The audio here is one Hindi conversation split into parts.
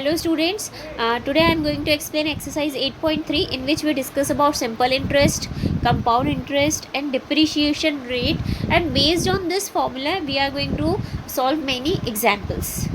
Hello students, today I am going to explain exercise 8.3 in which we discuss about simple interest, compound interest and depreciation rate, and based on this formula we are going to solve many examples.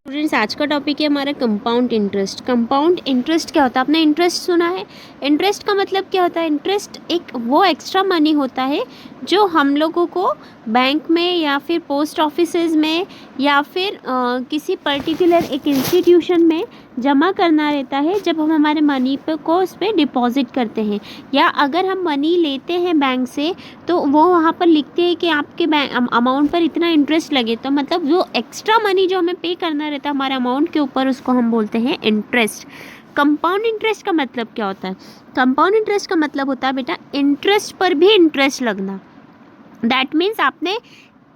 Students, आज का टॉपिक है हमारा कंपाउंड इंटरेस्ट। कंपाउंड इंटरेस्ट क्या होता है? आपने इंटरेस्ट सुना है? इंटरेस्ट का मतलब क्या होता है? इंटरेस्ट एक वो एक्स्ट्रा मनी होता है जो हम लोगों को बैंक में या फिर पोस्ट ऑफिसेज में या फिर किसी पर्टिकुलर एक इंस्टीट्यूशन में जमा करना रहता है जब हम हमारे मनी को उस पर डिपॉजिट करते हैं, या अगर हम मनी लेते हैं बैंक से तो वो वहाँ पर लिखते हैं कि आपके बैंक अमाउंट पर इतना इंटरेस्ट लगे, तो मतलब जो एक्स्ट्रा मनी जो हमें पे करना रहता है हमारे अमाउंट के ऊपर, उसको हम बोलते हैं इंटरेस्ट। कंपाउंड इंटरेस्ट का मतलब क्या होता है? कंपाउंड इंटरेस्ट का मतलब होता है बेटा इंटरेस्ट पर भी इंटरेस्ट लगना। दैट मीन्स आपने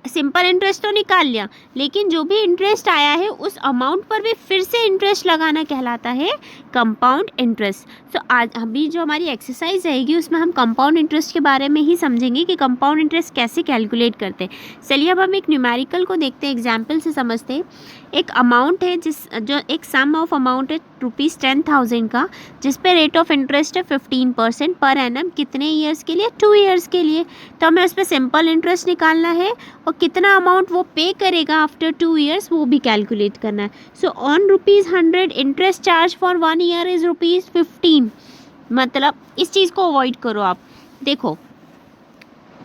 सिंपल इंटरेस्ट तो निकाल लिया, लेकिन जो भी इंटरेस्ट आया है उस अमाउंट पर भी फिर से इंटरेस्ट लगाना कहलाता है कंपाउंड इंटरेस्ट। तो आज अभी जो हमारी एक्सरसाइज रहेगी उसमें हम कंपाउंड इंटरेस्ट के बारे में ही समझेंगे कि कंपाउंड इंटरेस्ट कैसे कैलकुलेट करते हैं। चलिए अब हम एक न्यूमेरिकल को देखते हैं, एग्जाम्पल से समझते हैं। एक अमाउंट है जो एक सम ऑफ अमाउंट है ₹10,000 का, जिस पे रेट ऑफ इंटरेस्ट है 15% पर एनम। कितने ईयर्स के लिए? 2 ईयर्स के लिए। तो हमें उस पर सिंपल इंटरेस्ट निकालना है और कितना अमाउंट वो पे करेगा आफ्टर 2 ईयर्स वो भी कैलकुलेट करना है। So on ₹100 interest charge for 1 year is ₹15। मतलब इस चीज़ को अवॉइड करो आप। देखो,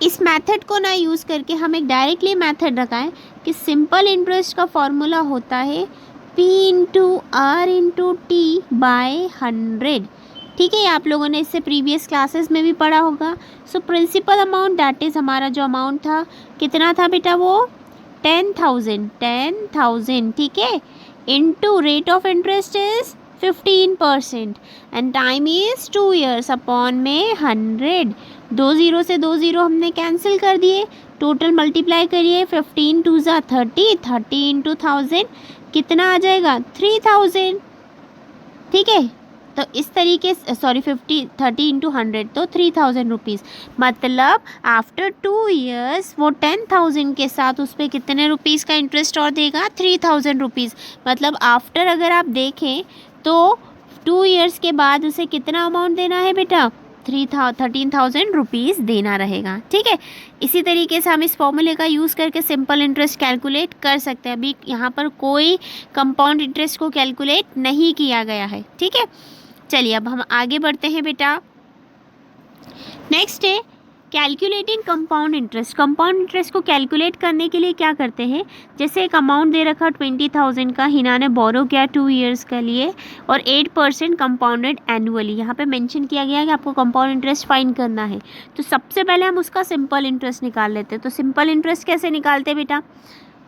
इस मेथड को ना यूज़ करके हम एक डायरेक्टली मेथड रखाएं कि सिंपल इंटरेस्ट का फॉर्मूला होता है P into R into T by 100। ठीक है, आप लोगों ने इससे प्रीवियस क्लासेस में भी पढ़ा होगा। So principal amount that is हमारा जो अमाउंट था, कितना था बेटा? वो 10,000। ठीक है, into rate of interest is 15% and time is 2 years upon में 100। 2 ज़ीरो से 2 ज़ीरो हमने कैंसिल कर दिए, टोटल मल्टीप्लाई करिए, 15 2 ज़ा 30, 30 इंटू 1000 कितना आ जाएगा? 3000। ठीक है, तो इस तरीके से 30 इंटू 100 तो 3000 रुपीज़। मतलब आफ्टर 2 ईयर्स वो 10,000 के साथ उस पर कितने रुपीज़ का इंटरेस्ट और देगा? 3000 रुपीज़। मतलब आफ्टर अगर आप देखें तो 2 ईयर्स के बाद उसे कितना अमाउंट देना है बेटा? 13,000 रुपीज़ देना रहेगा। ठीक है, इसी तरीके से हम इस फॉर्मूले का यूज़ करके सिंपल इंटरेस्ट कैलकुलेट कर सकते हैं। अभी यहाँ पर कोई कंपाउंड इंटरेस्ट को कैलकुलेट नहीं किया गया है। ठीक है, चलिए अब हम आगे बढ़ते हैं बेटा। नेक्स्ट है calculating compound interest. Compound interest को कैलकुलेट करने के लिए क्या करते हैं? जैसे एक अमाउंट दे रखा 20,000 का, हिना ने बोरो किया 2 ईयर्स के लिए और 8% कंपाउंडेड एनुअली। यहाँ पे मेंशन किया गया है कि आपको कंपाउंड इंटरेस्ट फाइंड करना है। तो सबसे पहले हम उसका सिंपल इंटरेस्ट निकाल लेते हैं। तो सिंपल इंटरेस्ट कैसे निकालते हैं बेटा?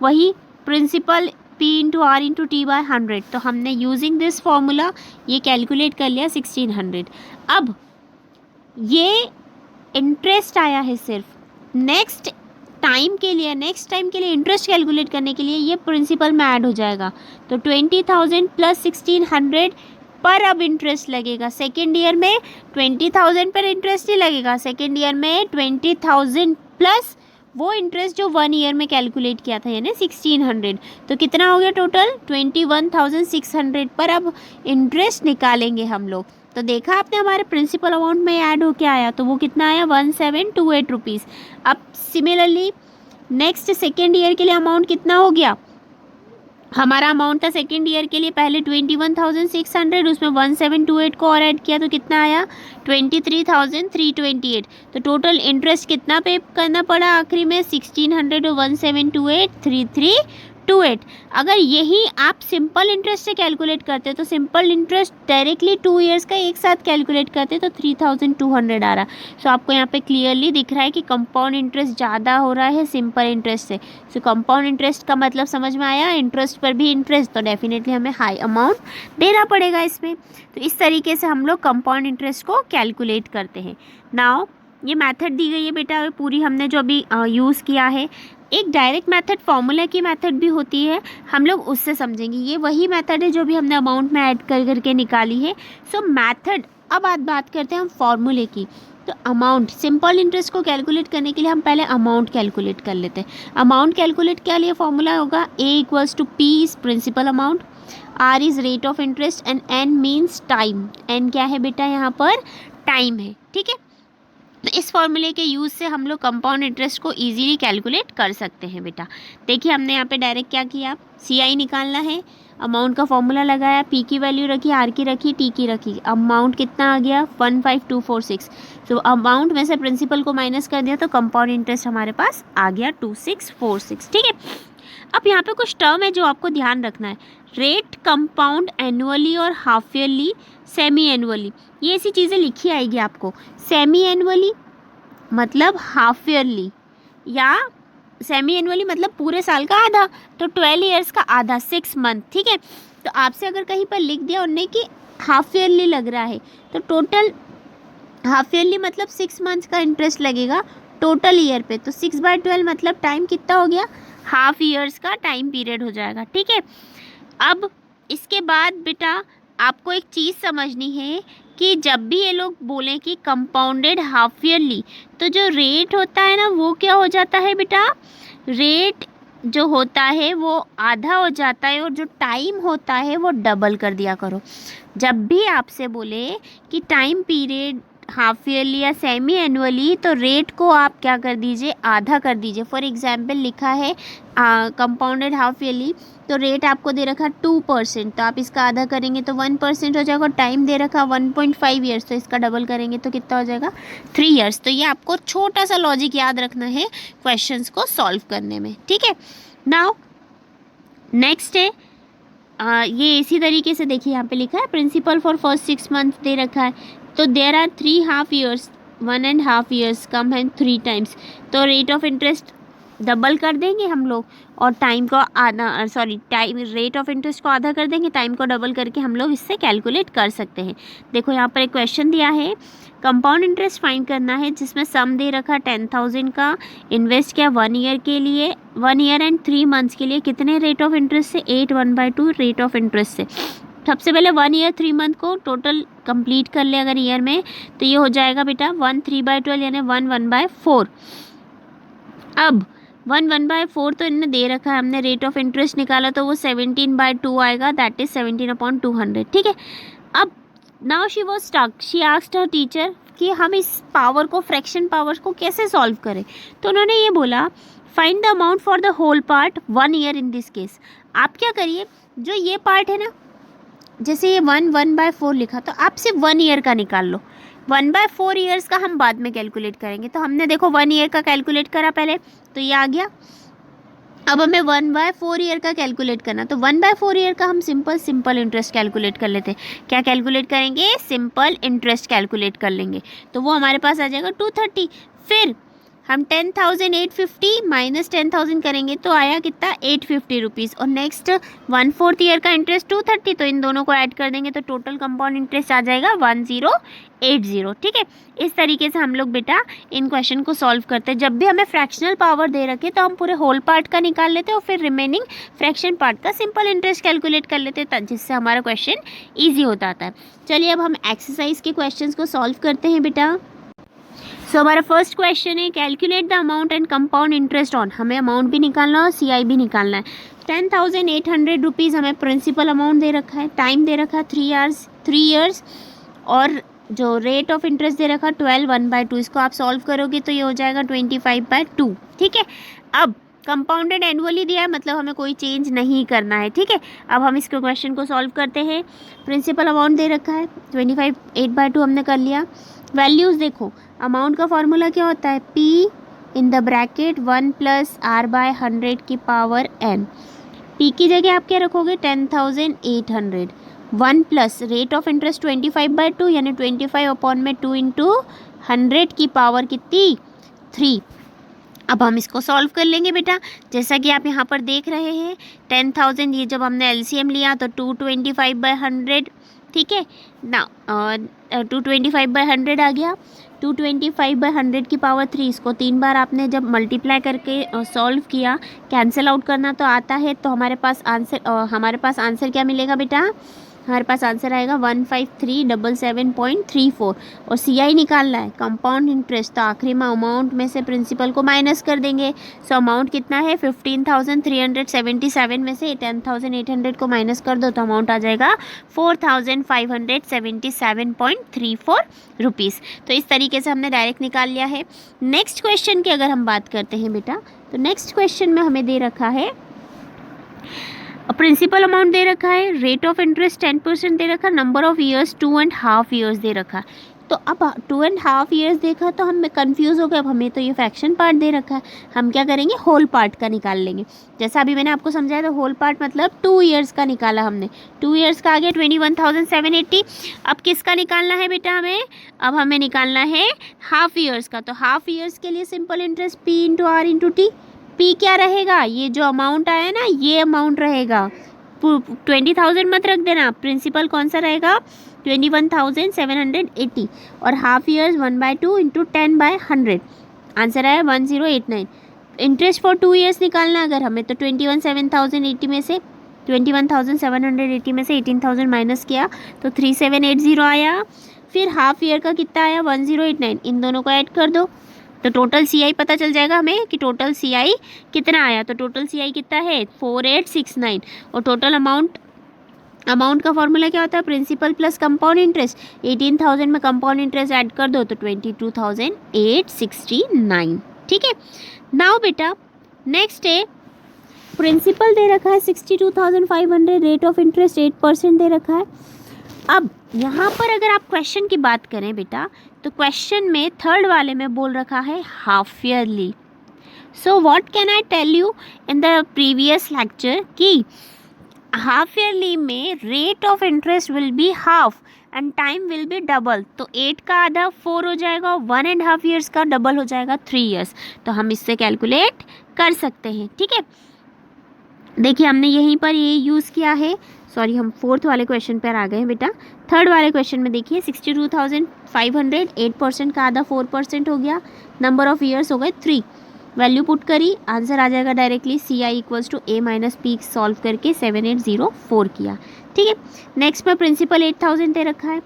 वही principal P into R into T by 100। तो हमने यूजिंग दिस फॉर्मूला ये कैलकुलेट कर लिया 1600। अब ये इंटरेस्ट आया है सिर्फ नेक्स्ट टाइम के लिए इंटरेस्ट कैलकुलेट करने के लिए ये प्रिंसिपल में ऐड हो जाएगा। तो 20,000 प्लस 1600 पर अब इंटरेस्ट लगेगा। सेकेंड ईयर में 20,000 पर इंटरेस्ट ही लगेगा, सेकेंड ईयर में 20,000 प्लस वो इंटरेस्ट जो 1 ईयर में कैलकुलेट किया था, यानी 1600। तो कितना हो गया टोटल? 21,600 पर अब इंटरेस्ट निकालेंगे हम लोग। तो देखा आपने हमारे प्रिंसिपल अमाउंट में ऐड होके आया, तो वो कितना आया? 1728 रुपीज़। अब सिमिलरली नेक्स्ट सेकेंड ईयर के लिए अमाउंट कितना हो गया? हमारा अमाउंट था सेकेंड ईयर के लिए पहले 21,600, उसमें 1728 को और ऐड किया तो कितना आया? 23,328। तो टोटल इंटरेस्ट कितना पे करना पड़ा आखिरी में? 1600 और 1728 3328। अगर यही आप सिंपल इंटरेस्ट से कैलकुलेट करते तो सिंपल इंटरेस्ट डायरेक्टली 2 ईयर्स का एक साथ कैलकुलेट करते तो 3200 आ रहा। सो आपको यहाँ पे क्लियरली दिख रहा है कि कंपाउंड इंटरेस्ट ज़्यादा हो रहा है सिंपल इंटरेस्ट से। सो कंपाउंड इंटरेस्ट का मतलब समझ में आया? इंटरेस्ट पर भी इंटरेस्ट, तो डेफिनेटली हमें हाई अमाउंट देना पड़ेगा इसमें। तो इस तरीके से हम लोग कंपाउंड इंटरेस्ट को कैलकुलेट करते हैं। नाउ ये मेथड दी गई है बेटा पूरी, हमने जो अभी यूज़ किया है। एक डायरेक्ट मेथड फॉर्मूला की मेथड भी होती है, हम लोग उससे समझेंगे। ये वही मेथड है जो भी हमने अमाउंट में ऐड कर करके निकाली है। सो मेथड, अब बात करते हैं हम फॉर्मूले की। तो अमाउंट, सिंपल इंटरेस्ट को कैलकुलेट करने के लिए हम पहले अमाउंट कैलकुलेट कर लेते हैं। अमाउंट कैलकुलेट के लिए फॉर्मूला होगा A = P principal amount R is rate of interest and N means time. N क्या है बेटा, यहाँ पर टाइम है, ठीक है। तो इस फॉर्मूले के यूज़ से हम लोग कंपाउंड इंटरेस्ट को इजीली कैलकुलेट कर सकते हैं बेटा। देखिए हमने यहाँ पे डायरेक्ट क्या किया, सी आई निकालना है, अमाउंट का फॉर्मूला लगाया, पी की वैल्यू रखी, आर की रखी, टी की रखी, अमाउंट कितना आ गया 15246। तो अमाउंट में से प्रिंसिपल को माइनस कर दिया तो कंपाउंड इंटरेस्ट हमारे पास आ गया 2646, ठीक है। अब यहाँ पे कुछ टर्म है जो आपको ध्यान रखना है, रेट, कंपाउंड, एनुअली और हाफ ईयरली, सेमी एनुअली, ये ऐसी चीज़ें लिखी आएगी आपको। सेमी एनुअली मतलब हाफ ईयरली, या सेमी एनुअली मतलब पूरे साल का आधा, तो 12 ईयर्स का आधा 6 मंथ, ठीक है। तो आपसे अगर कहीं पर लिख दिया उन्होंने कि हाफ ईयरली लग रहा है, तो टोटल हाफ ईयरली मतलब 6 मंथ्स का इंटरेस्ट लगेगा टोटल ईयर पे, तो 6/12 मतलब टाइम कितना हो गया, हाफ ईयर्स का टाइम पीरियड हो जाएगा, ठीक है। अब इसके बाद बेटा आपको एक चीज़ समझनी है कि जब भी ये लोग बोलें कि कंपाउंडेड हाफ ईयरली, तो जो रेट होता है ना वो क्या हो जाता है बेटा, रेट जो होता है वो आधा हो जाता है और जो टाइम होता है वो डबल कर दिया करो। जब भी आपसे बोले कि टाइम पीरियड हाफ ईयरली या सेमी एनुअली, तो रेट को आप क्या कर दीजिए, आधा कर दीजिए। फॉर एग्जांपल लिखा है कंपाउंडेड हाफ ईयरली, तो रेट आपको दे रखा 2%, तो आप इसका आधा करेंगे तो 1% हो जाएगा। टाइम दे रखा 1.5 ईयर्स, तो इसका डबल करेंगे तो कितना हो जाएगा 3 ईयर्स। तो ये आपको छोटा सा लॉजिक याद रखना है क्वेश्चंस को सॉल्व करने में, ठीक है। नाउ नेक्स्ट है ये इसी तरीके से देखिए यहाँ पे लिखा है प्रिंसिपल फॉर फर्स्ट 6 मंथ दे रखा है, तो there are 3 half years, 1.5 years कम है 3 टाइम्स, तो रेट ऑफ इंटरेस्ट डबल कर देंगे हम लोग और टाइम को आधा, टाइम रेट ऑफ इंटरेस्ट को आधा कर देंगे, टाइम को डबल करके हम लोग इससे कैलकुलेट कर सकते हैं। देखो यहाँ पर एक क्वेश्चन दिया है, कंपाउंड इंटरेस्ट फाइंड करना है जिसमें सम दे रखा 10,000 का, इन्वेस्ट किया 1 ईयर के लिए, 1 ईयर एंड 3 मंथ्स के लिए, कितने रेट ऑफ इंटरेस्ट से, 8 1/2 रेट ऑफ इंटरेस्ट से। सबसे पहले 1 ईयर 3 मंथ को टोटल कंप्लीट कर ले अगर ईयर में, तो ये हो जाएगा बेटा 1 3/12 यानी 1 1/4। अब 1 1/4 तो इन्होंने दे रखा है, हमने रेट ऑफ इंटरेस्ट निकाला तो वो 17/2 आएगा, दैट इज 17/200, ठीक है। अब now she was stuck, she asked her teacher कि हम इस पावर को, फ्रैक्शन पावर को कैसे सॉल्व करें, तो उन्होंने ये बोला find the amount for the whole part 1 year in this case. आप क्या करिए, जो ये पार्ट है ना, जैसे ये 1 1/4 लिखा, तो आप सिर्फ 1 ईयर का निकाल लो, 1/4 ईयर्स का हम बाद में कैलकुलेट करेंगे। तो हमने देखो 1 ईयर का कैलकुलेट करा पहले, तो ये आ गया। अब हमें 1/4 ईयर का कैलकुलेट करना, तो 1/4 ईयर का हम सिंपल इंटरेस्ट कैलकुलेट कर लेते हैं। क्या कैलकुलेट करेंगे, सिंपल इंटरेस्ट कैलकुलेट कर लेंगे, तो वो हमारे पास आ जाएगा 230। फिर हम 10,850 माइनस 10,000 करेंगे तो आया कितना 850 रुपीज़, और नेक्स्ट 1/4 ईयर का इंटरेस्ट 230, तो इन दोनों को ऐड कर देंगे तो टोटल कंपाउंड इंटरेस्ट आ जाएगा 1080, ठीक है। इस तरीके से हम लोग बेटा इन क्वेश्चन को सॉल्व करते हैं। जब भी हमें फ्रैक्शनल पावर दे रखे तो हम पूरे होल पार्ट का निकाल लेते हैं और फिर रिमेनिंग फ्रैक्शन पार्ट का सिंपल इंटरेस्ट कैलकुलेट कर लेते हैं, जिससे हमारा क्वेश्चन ईजी हो जाता है। चलिए अब हम एक्सरसाइज के क्वेश्चन को सॉल्व करते हैं बेटा। सो हमारा फर्स्ट क्वेश्चन है calculate the amount and compound interest on, हमें अमाउंट भी निकालना है और CI भी निकालना है। 10,800 रुपीज़ हमें प्रिंसिपल अमाउंट दे रखा है, टाइम दे रखा है 3 ईयर्स, और जो रेट ऑफ इंटरेस्ट दे रखा 12 1/2, इसको आप सॉल्व करोगे तो ये हो जाएगा 25/2, ठीक है। अब कंपाउंडेड एनुअली दिया है, मतलब हमें कोई चेंज नहीं करना है, ठीक है। अब हम इसको क्वेश्चन को सॉल्व करते हैं। प्रिंसिपल अमाउंट दे रखा है 25 8/2 हमने कर लिया। वैल्यूज़ देखो, अमाउंट का फॉर्मूला क्या होता है, P in the bracket 1 + R/100 की पावर n। P की जगह आप क्या रखोगे 10,800, 1 प्लस रेट ऑफ इंटरेस्ट 25/2 यानी 25/2 इंटू 100 की पावर कितनी 3। अब हम इसको सॉल्व कर लेंगे बेटा, जैसा कि आप यहाँ पर देख रहे हैं 10,000, ये जब हमने LCM लिया तो 225/100, ठीक है ना, 225/100 आ गया। 225/100 की पावर 3, इसको 3 बार आपने जब मल्टीप्लाई करके सॉल्व किया, कैंसिल आउट करना तो आता है, तो हमारे पास आंसर क्या मिलेगा बेटा हमारे पास आंसर आएगा 15377.34। और CI निकालना है, कंपाउंड इंटरेस्ट, तो आखिरी में अमाउंट में से प्रिंसिपल को माइनस कर देंगे। सो अमाउंट कितना है 15,377 में से 10,800 को माइनस कर दो तो अमाउंट आ जाएगा 4,577.34 रुपीज़। तो इस तरीके से हमने डायरेक्ट निकाल लिया है। नेक्स्ट क्वेश्चन की अगर हम बात करते हैं बेटा, तो नेक्स्ट क्वेश्चन में हमें दे रखा है प्रिंसिपल अमाउंट दे रखा है, रेट ऑफ इंटरेस्ट 10% दे रखा, number of years 2.5 years they रखा। तो अब 2.5 ईयर्स देखा तो हम कंफ्यूज हो गए। अब हमें तो ये फ्रैक्शन पार्ट दे रखा है, हम क्या करेंगे होल पार्ट का निकाल लेंगे। जैसा अभी मैंने आपको समझाया था, होल पार्ट मतलब 2 ईयर्स का निकाला हमने। 2 ईयर्स का आ गया 21,780। अब किसका निकालना है बेटा हमें? अब हमें निकालना है हाफ ईयर्स का। तो हाफ ईयर्स के लिए simple interest P into R into T. P क्या रहेगा? ये जो अमाउंट आया ना, ये अमाउंट रहेगा। 20,000 मत रख देना, प्रिंसिपल कौन सा रहेगा 21,780। और हाफ ईयर्स 1/2 इंटू 10/100, आंसर आया 1089। इंटरेस्ट फॉर 2 ईयर्स निकालना अगर हमें, तो 21,780 में से 21,780 में से 18,000 माइनस किया तो 3780 आया। फिर हाफ ईयर का कितना आया 1089, इन दोनों को ऐड कर दो तो टोटल CI पता चल जाएगा हमें कि टोटल CI कितना आया। तो टोटल CI कितना है 4869। और टोटल अमाउंट का फॉर्मूला क्या होता है? Principal plus compound interest. 18,000 में कंपाउंड इंटरेस्ट ऐड कर दो तो 22,869। ठीक है। नाउ बेटा नेक्स्ट है प्रिंसिपल दे रखा है 62,500, रेट ऑफ इंटरेस्ट 8% दे रखा है। अब यहाँ पर अगर आप क्वेश्चन की बात करें बेटा, तो क्वेश्चन में थर्ड वाले में बोल रखा है half yearly. So what can I tell you in the previous lecture कि हाफ ईयरली में rate of interest will be half and time will be double. तो 8 का आधा 4 हो जाएगा, 1.5 ईयर्स का डबल हो जाएगा 3 ईयर्स। तो हम इससे कैलकुलेट कर सकते हैं। ठीक है, देखिए हमने यहीं पर ये यूज़ किया है। सॉरी, हम फोर्थ वाले क्वेश्चन पर आ गए हैं बेटा। थर्ड वाले क्वेश्चन में देखिए 62,500, 8% का आधा 4% हो गया, नंबर ऑफ ईयर्स हो गए 3। वैल्यू पुट करी, आंसर आ जाएगा directly CI equals to A minus P solve करके 7804 किया। ठीक है। नेक्स्ट में प्रिंसिपल 8,000 दे रखा है,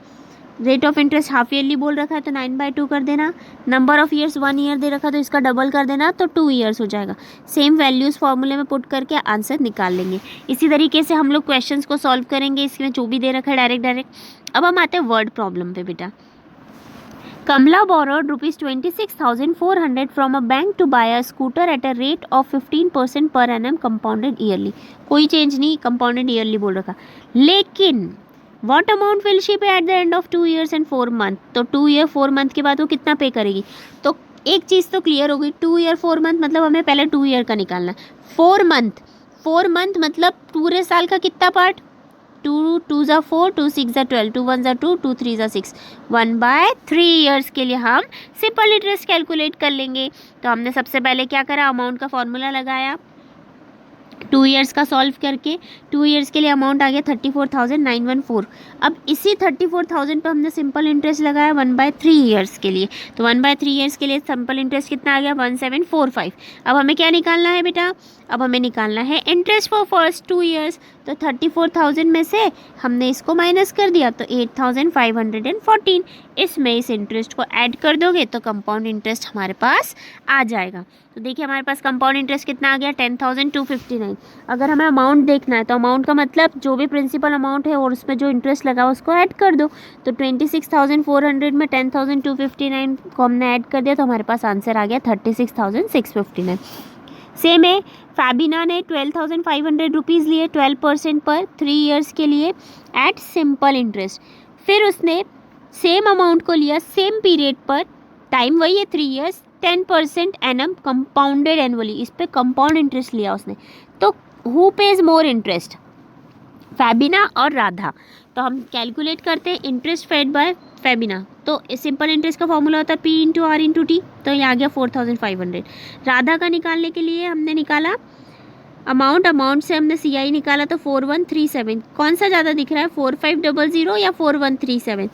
rate of interest half yearly बोल रखा है तो 9/2 कर देना, नंबर ऑफ ईयर्स 1 ईयर दे रखा तो इसका डबल कर देना तो 2 ईयर्स हो जाएगा। सेम वैल्यूज़ फॉर्मूले में पुट करके आंसर निकाल लेंगे। इसी तरीके से हम लोग क्वेश्चंस को सॉल्व करेंगे। इसमें जो भी दे रखा है डायरेक्ट। अब हम आते हैं वर्ड प्रॉब्लम पे बेटा। Kamla borrowed ₹26,400 from a bank to buy a scooter at a rate of 15% per annum compounded yearly। कोई चेंज नहीं, compounded yearly बोल रखा। लेकिन what amount will she pay at the end of 2 years and 4 months? तो 2 year 4 month के बाद वो कितना पे करेगी? तो एक चीज़ तो क्लियर हो गई, 2 year 4 month मतलब हमें पहले 2 year का निकालना है। 4 month मतलब पूरे साल का कितना पार्ट? 2 2 4, 2 6 12, 2 1 2, 2 3 6, 1/3 ईयर्स के लिए हम सिंपल इंटरेस्ट कैलकुलेट कर लेंगे। तो हमने सबसे पहले क्या करा, अमाउंट का फॉर्मूला लगाया 2 ईयर्स का सॉल्व करके। 2 ईयर्स के लिए अमाउंट आ गया 34,914। अब इसी 34,000 पे हमने सिंपल इंटरेस्ट लगाया 1/3 ईयर्स के लिए। तो 1/3 ईयर्स के लिए सिंपल इंटरेस्ट कितना आ गया 1745। अब हमें क्या निकालना है बेटा? अब हमें निकालना है इंटरेस्ट फॉर फर्स्ट 2 ईयर्स। तो 34,000 में से हमने इसको माइनस कर दिया तो 8,514। इसमें इस इंटरेस्ट को ऐड कर दोगे तो कंपाउंड इंटरेस्ट हमारे पास आ जाएगा। तो देखिए हमारे पास कंपाउंड इंटरेस्ट कितना आ गया 10,259। अगर हमें अमाउंट देखना है तो अमाउंट का मतलब जो भी प्रिंसिपल अमाउंट है और उसमें जो इंटरेस्ट लगा उसको ऐड कर दो। तो 26,400 में 10,259 को हमने ऐड कर दिया तो हमारे पास आंसर आ गया 36,659। सेम है, फैबिना ने 12,500 रुपीज़ लिए 12% पर 3 ईयर्स के लिए एट सिंपल इंटरेस्ट। फिर उसने सेम अमाउंट को लिया सेम पीरियड पर, टाइम वही है 3 ईयर्स, 10% एनम कंपाउंडेड एनुअली। इस पर कंपाउंड इंटरेस्ट लिया उसने। तो हु पेज मोर इंटरेस्ट, फैबिना और राधा? तो हम कैलकुलेट करते हैं इंटरेस्ट पेड बाय फैबिना। तो सिंपल इंटरेस्ट का फॉर्मूला होता है P into R into T. तो ये आ गया 4,500। राधा का निकालने के लिए हमने निकाला अमाउंट से हमने CI निकाला तो 4137। कौन सा ज़्यादा दिख रहा है 4500 या 4137?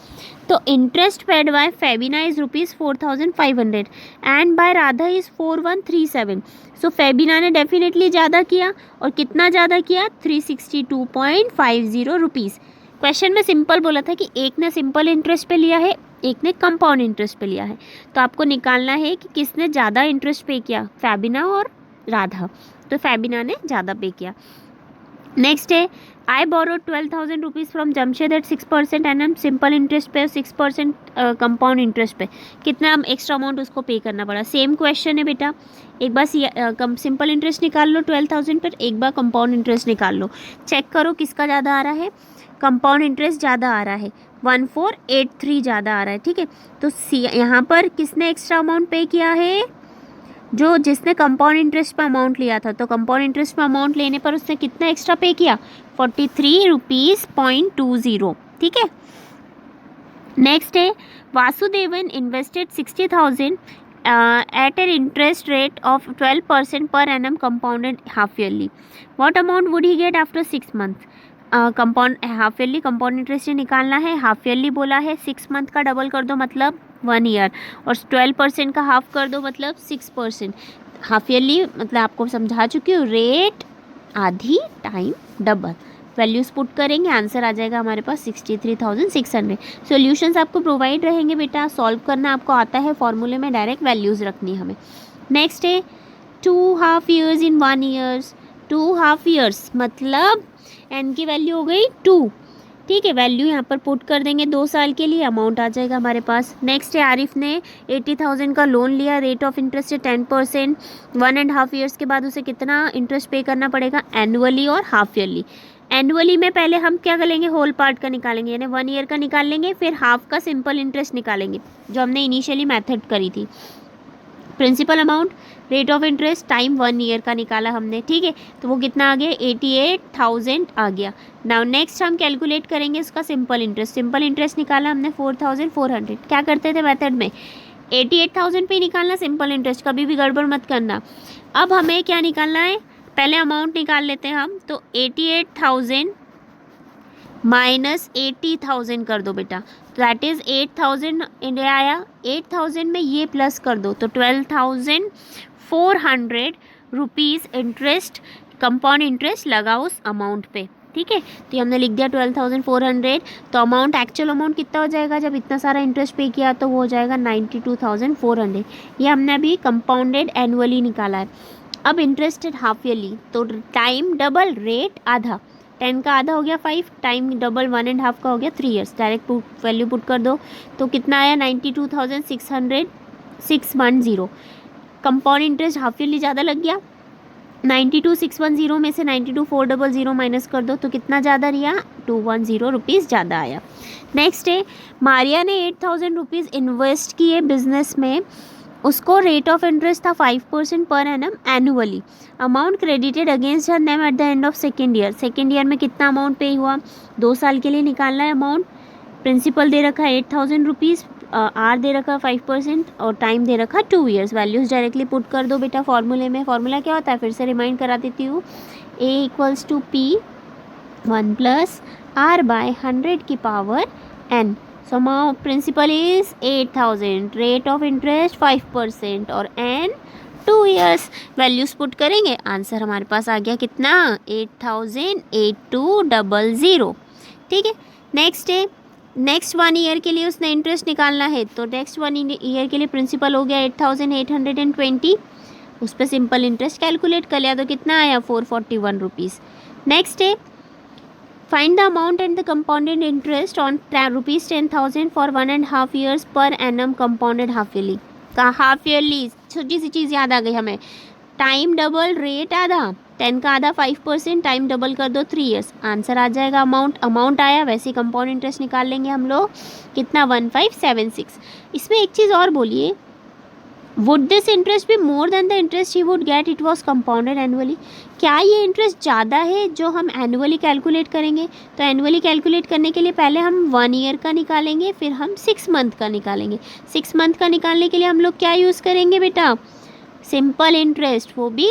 तो interest paid by Fabina is ₹4,500 and by Radha is 4137। So Fabina ने डेफिनेटली ज़्यादा किया। और कितना ज़्यादा किया 362.50 रुपीज़। क्वेश्चन में सिंपल बोला था कि एक ने सिंपल इंटरेस्ट पे लिया है, एक ने कंपाउंड इंटरेस्ट पे लिया है, तो आपको निकालना है कि किसने ज़्यादा इंटरेस्ट पे किया, फैबिना और राधा। तो फैबिना ने ज़्यादा पे किया। नेक्स्ट है I borrow 12,000 rupees from Jamshed at 6% and हम सिंपल इंटरेस्ट पे 6% कंपाउंड इंटरेस्ट पे, कितना हम एक्स्ट्रा अमाउंट उसको पे करना पड़ा। सेम क्वेश्चन है बेटा, एक बार सिंपल इंटरेस्ट निकाल लो 12,000 पर, एक बार कंपाउंड इंटरेस्ट निकाल लो, चेक करो किसका ज़्यादा आ रहा है। कंपाउंड इंटरेस्ट ज़्यादा आ रहा है, 1483 ज़्यादा आ रहा है, ठीक है। तो यहाँ पर किसने एक्स्ट्रा अमाउंट पे किया है, जिसने कंपाउंड इंटरेस्ट पे अमाउंट लिया था। तो कंपाउंड इंटरेस्ट पे अमाउंट लेने पर उसने कितना एक्स्ट्रा पे किया, 43 रुपीज़ 0.20, ठीक है। नेक्स्ट है Vasudevan invested 60,000 at an interest rate of 12% per annum compounded half yearly. What amount would he get after 6 months? Compound half yearly compound interest निकालना है, हाफ ईयरली बोला है, 6 मंथ का डबल कर दो मतलब 1 ईयर, और 12% का हाफ कर दो मतलब 6%। हाफ ईयरली मतलब आपको समझा चुकी हूँ, रेट आधी टाइम डबल। वैल्यूज़ पुट करेंगे, आंसर आ जाएगा हमारे पास 63,600। सॉल्यूशंस आपको प्रोवाइड रहेंगे बेटा, सॉल्व करना आपको आता है, फॉर्मूले में डायरेक्ट वैल्यूज़ रखनी हमें। नेक्स्ट है 2 half years in 1 years. 2 half years मतलब एन की वैल्यू हो गई 2, ठीक है। वैल्यू यहाँ पर पुट कर देंगे 2 साल के लिए, अमाउंट आ जाएगा हमारे पास। नेक्स्ट है आरिफ ने 80,000 का लोन लिया, रेट ऑफ इंटरेस्ट है 10%। 1.5 ईयर्स के बाद उसे कितना इंटरेस्ट पे करना पड़ेगा, एनुअली और हाफ ईयरली। एनुअली में पहले हम क्या करेंगे, होल पार्ट का निकालेंगे, यानी 1 ईयर का निकाल लेंगे, फिर हाफ का सिंपल इंटरेस्ट निकालेंगे जो हमने इनिशियली मेथड करी थी। Principal amount, rate of interest, time 1 year का निकाला हमने, ठीक है। तो वो कितना आ गया, 88,000 आ गया। नाउ नेक्स्ट हम कैलकुलेट करेंगे इसका सिंपल इंटरेस्ट। सिंपल इंटरेस्ट निकाला हमने 4,400। क्या करते थे मेथड में, 88,000 पे निकालना सिंपल इंटरेस्ट, कभी भी गड़बड़ मत करना। अब हमें क्या निकालना है, पहले अमाउंट निकाल लेते हैं हम, तो 88,000 माइनस 80,000 कर दो बेटा, तो दैट इज़ 8,000 इंडिया आया। 8,000 में ये प्लस कर दो तो 12,400 रुपीज़ इंटरेस्ट, कंपाउंड इंटरेस्ट लगा उस अमाउंट पे, ठीक है। तो हमने लिख दिया 12,400। तो अमाउंट, एक्चुअल अमाउंट कितना हो जाएगा जब इतना सारा इंटरेस्ट पे किया, तो वो हो जाएगा 92,400। ये हमने अभी कंपाउंडेड एनुअली निकाला है। अब इंटरेस्टेड हाफ ईयरली, तो टाइम डबल, रेट आधा, 10 का आधा हो गया 5, टाइम डबल 1.5 का हो गया 3 ईयर्स। डायरेक्ट वैल्यू पुट कर दो तो कितना आया, 92,610। कंपाउंड इंटरेस्ट हाफ ईयरली ज़्यादा लग गया, 92,610 में से 92,400 माइनस कर दो तो कितना ज़्यादा रिया, 210 रुपीज़ ज़्यादा आया। नेक्स्ट है मारिया ने 8,000 रुपीज़ इन्वेस्ट किए बिजनेस में, उसको रेट ऑफ इंटरेस्ट था 5% per annum annually. Amount credited against her name at the end of second year. Second year में कितना अमाउंट पे हुआ, 2 साल के लिए निकालना है अमाउंट। प्रिंसिपल दे रखा है 8,000 रुपीज़, आर दे रखा 5% और टाइम दे रखा 2 ईयर्स। वैल्यूज़ डायरेक्टली पुट कर दो बेटा फॉर्मूले में। फॉर्मूला क्या होता है, फिर से रिमाइंड करा देती हूँ, A = P 1 + R/100⁻n। So amount principal is 8,000, rate of interest 5% और n 2 years। वैल्यूज पुट करेंगे, आंसर हमारे पास आ गया कितना, 8,8200, ठीक है। नेक्स्ट है, नेक्स्ट 1 ईयर के लिए उसने इंटरेस्ट निकालना है, तो नेक्स्ट 1 ईयर के लिए प्रिंसिपल हो गया 8,820, उस पर सिंपल इंटरेस्ट कैलकुलेट कर लिया तो कितना आया, 441 रुपीज़। नेक्स्ट है find the amount and the compounded interest on ₹10,000 for 1.5 years per annum compounded half yearly. का हाफ ईयरली छोटी सी चीज़ याद आ गई हमें, टाइम डबल, रेट आधा, 10 का आधा 5%, टाइम डबल कर दो 3 years, आंसर आ जाएगा अमाउंट आया। वैसे कंपाउंड इंटरेस्ट निकाल लेंगे हम लोग, कितना, 1576। इसमें एक चीज़ और बोलिए, वुड दिस इंटरेस्ट भी more than the interest he would get it was compounded annually. क्या ये इंटरेस्ट ज़्यादा है जो हम एनुअली कैलकुलेट करेंगे? तो एनुअली कैलकुलेट करने के लिए पहले हम 1 ईयर का निकालेंगे, फिर हम 6 मंथ का निकालेंगे। 6 मंथ का निकालने के लिए हम लोग क्या यूज़ करेंगे बेटा, सिंपल इंटरेस्ट, वो भी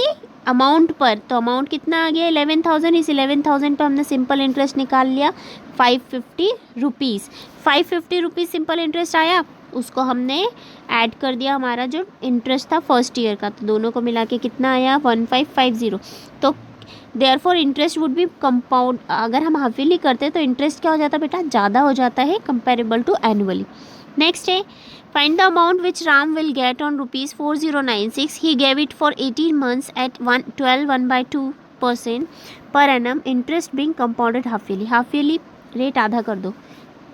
अमाउंट पर। तो अमाउंट कितना आ गया, 11,000। इस 11,000 पर हमने सिंपल इंटरेस्ट निकाल लिया 550 रुपीज़। 550 रुपीज़ सिंपल इंटरेस्ट आया, उसको हमने ऐड कर दिया हमारा जो इंटरेस्ट था फर्स्ट ईयर का, तो दोनों को मिला के कितना आया, 1550। तो therefore interest would be compound, अगर हम हाफ ईयरली करते हैं तो इंटरेस्ट क्या हो जाता है बेटा, ज़्यादा हो जाता है कंपेरेबल टू एनुअली। नेक्स्ट है find the amount which Ram will get on ₹4096, he gave it for 18 months at 1/2% per annum, interest being compounded half yearly. Half yearly rate आधा कर दो,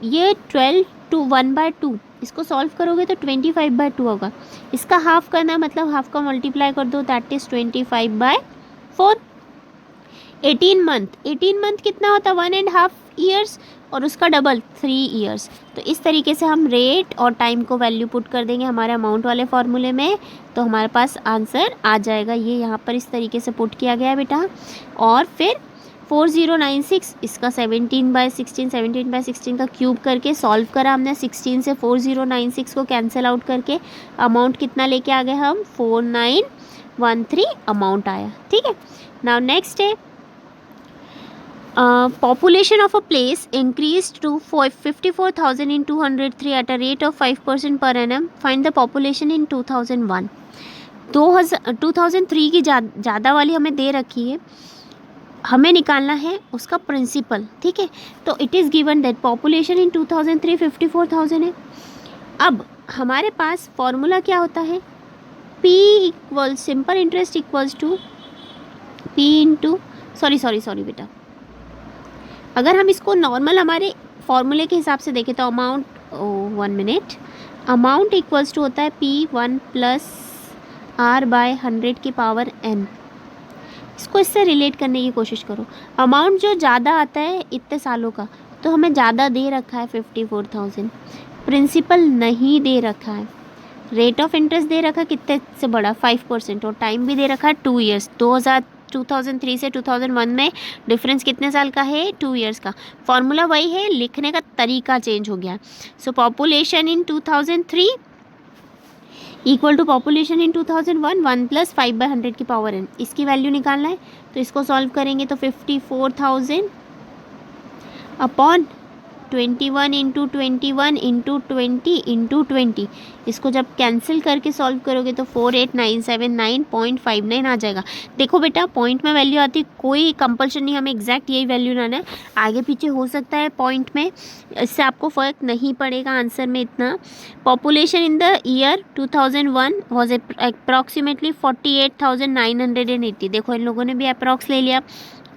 ये 12 to 1/2, इसको सॉल्व करोगे तो 25/2 होगा। इसका हाफ करना है मतलब हाफ का मल्टीप्लाई कर दो, दैट इज 25/4। 18 मंथ कितना होता है, 1.5 years, और उसका डबल 3 years। तो इस तरीके से हम रेट और टाइम को वैल्यू पुट कर देंगे हमारे अमाउंट वाले फॉर्मूले में, तो हमारे पास आंसर आ जाएगा। ये यहाँ पर इस तरीके से पुट किया गया है बेटा। और फिर 4096, इसका 17/16 का क्यूब करके सॉल्व करा हमने। 16 से 4096 को कैंसिल आउट करके अमाउंट कितना लेके आ गए हम, 4913 अमाउंट आया। ठीक है, नाउ नेक्स्ट है population of a place increased to 54,203 at a rate of 5% per annum. Find the population in 2001. 2003 की ज़्यादा वाली हमें दे रखी है, हमें निकालना है उसका प्रिंसिपल। ठीक है, तो it is given that population in 2003 54,000 है। अब हमारे पास फॉर्मूला क्या होता है, P equal simple interest equals to P into sorry बेटा, अगर हम इसको नॉर्मल हमारे फॉर्मूले के हिसाब से देखें तो amount, 1 minute, amount equals to होता है P1 + R/100⁴n। इसको इससे रिलेट करने की कोशिश करो। अमाउंट जो ज़्यादा आता है इतने सालों का, तो हमें ज़्यादा दे रखा है 54,000, प्रिंसिपल नहीं दे रखा है, रेट ऑफ इंटरेस्ट दे रखा है कितने से बड़ा 5%, और टाइम भी दे रखा है 2 years। 2003 से 2001 में डिफरेंस कितने साल का है, 2 years का। फॉर्मूला वही है, लिखने का तरीका चेंज हो गया। So population in 2003 equal to population in 2001 1 + 5/100⁴n, इसकी वैल्यू निकालना है। तो इसको सॉल्व करेंगे तो 54,000 अपॉन 21 × 21 × 20 × 20, इसको जब कैंसिल करके सॉल्व करोगे तो 48,979.59 आ जाएगा। देखो बेटा, पॉइंट में वैल्यू आती, कोई कंपल्शन नहीं हमें एग्जैक्ट यही वैल्यू लाना है, आगे पीछे हो सकता है पॉइंट में, इससे आपको फ़र्क नहीं पड़ेगा आंसर में इतना। Population in the year 2001 was approximately 48,980। देखो इन लोगों ने भी अप्रॉक्स ले लिया।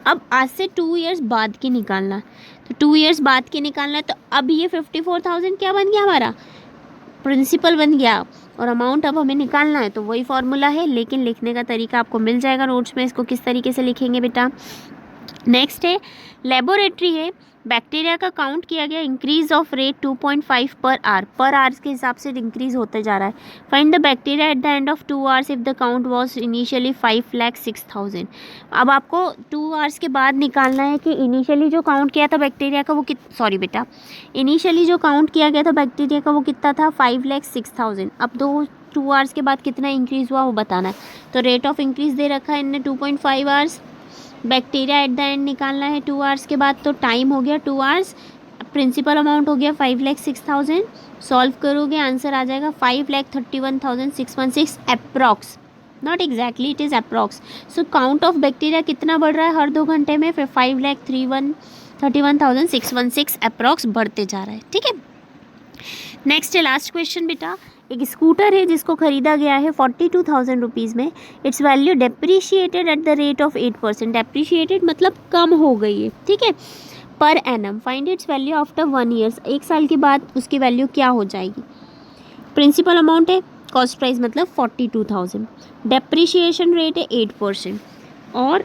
अब आज से 2 years बाद की निकालना, तो 2 years बाद की निकालना है, तो अब ये 54,000 क्या बन गया, हमारा प्रिंसिपल बन गया, और अमाउंट अब हमें निकालना है। तो वही फॉर्मूला है, लेकिन लिखने का तरीका आपको मिल जाएगा नोट्स में, इसको किस तरीके से लिखेंगे बेटा। नेक्स्ट है लेबोरेटरी है, बैक्टीरिया का काउंट किया गया, increase of rate 2.5 per hour के हिसाब से इंक्रीज होते जा रहा है। Find the bacteria at the end of 2 hours if the count was initially 5,06,000। अब आपको 2 hours के बाद निकालना है कि इनिशियली जो काउंट किया था बैक्टीरिया का वो इनिशियली जो काउंट किया गया था बैक्टीरिया का वो कितना था, 5,06,000। अब 2 hours के बाद कितना इंक्रीज़ हुआ वो बताना है। तो रेट ऑफ इंक्रीज़ दे रखा है इनने 2.5 hours, bacteria at the end निकालना है 2 hours के बाद, तो टाइम हो गया 2 hours, प्रिंसिपल अमाउंट हो गया 5,06,000। सॉल्व करोगे आंसर आ जाएगा 5,31,616 approx, not exactly, it is approx. So count of bacteria कितना बढ़ रहा है हर 2 घंटे में, फिर 5,31,616 अप्रॉक्स बढ़ते जा रहा है। ठीक है, नेक्स्ट है लास्ट क्वेश्चन बेटा। एक स्कूटर है जिसको खरीदा गया है 42,000 रुपीज़ में, its value depreciated at the rate of 8%। Depreciated मतलब कम हो गई है, ठीक है, per annum. Find its value after 1 year, 1 साल के बाद उसकी वैल्यू क्या हो जाएगी। प्रिंसिपल अमाउंट है, कॉस्ट प्राइस मतलब 42,000, डेप्रीशिएशन रेट है 8%, और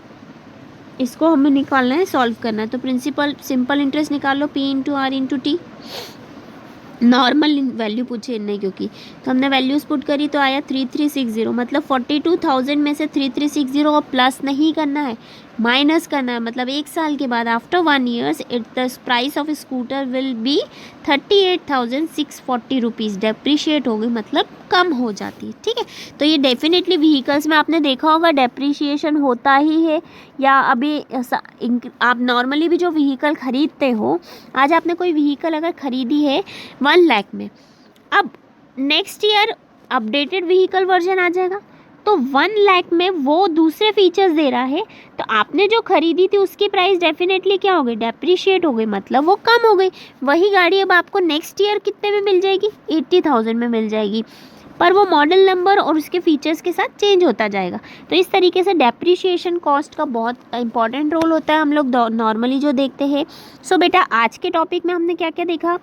इसको हमें निकालना है, सॉल्व करना है। तो प्रिंसिपल सिंपल इंटरेस्ट निकाल लो, P × R × T। Normal value पूछे इनने क्योंकि, तो हमने वैल्यूज़ पुट करी तो आया 3360, मतलब 42,000 में से 3360 को प्लस नहीं करना है, माइनस करना है। मतलब 1 साल के बाद after 1 year it the price of scooter will be 38,640 rupees. Depreciate हो गई मतलब कम हो जाती है। ठीक है, तो ये डेफिनेटली व्हीकल्स में आपने देखा होगा डेप्रीशिएशन होता ही है, या अभी आप नॉर्मली भी जो व्हीकल ख़रीदते हो, आज आपने कोई व्हीकल अगर ख़रीदी है 1 लाख में, अब next year updated vehicle version आ जाएगा, तो 1 लाख में वो दूसरे फीचर्स दे रहा है, तो आपने जो खरीदी थी उसकी प्राइस डेफिनेटली क्या हो गई, डेप्रिशिएट हो गई, मतलब वो कम हो गई। वही गाड़ी अब आपको नेक्स्ट ईयर कितने में मिल जाएगी, 80,000 में मिल जाएगी, पर वो मॉडल नंबर और उसके फीचर्स के साथ चेंज होता जाएगा। तो इस तरीके से डेप्रिशिएशन कॉस्ट का बहुत इंपॉर्टेंट रोल होता है, हम लोग नॉर्मली जो देखते हैं। सो बेटा आज के टॉपिक में हमने क्या क्या देखा,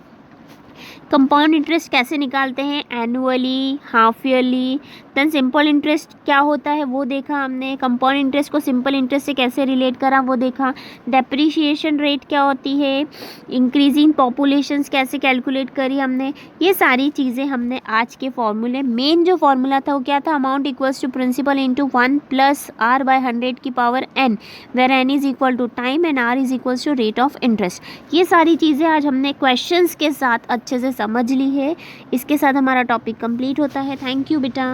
कंपाउंड इंटरेस्ट कैसे निकालते हैं, annually, half yearly, then simple interest क्या होता है वो देखा हमने, कंपाउंड इंटरेस्ट को सिंपल इंटरेस्ट से कैसे रिलेट करा वो देखा, डेप्रिशिएशन रेट क्या होती है, इंक्रीजिंग पॉपुलेशंस कैसे कैलकुलेट करी हमने। ये सारी चीज़ें हमने आज के फॉर्मूले, मेन जो फॉर्मूला था वो क्या था, amount equals to principal into 1 + R/100 की power n, where n is equal to time and R is equals to rate of interest. ये सारी चीज़ें आज हमने क्वेश्चंस के साथ अच्छे से समझ ली है। इसके साथ हमारा टॉपिक कंप्लीट होता है। थैंक यू बेटा।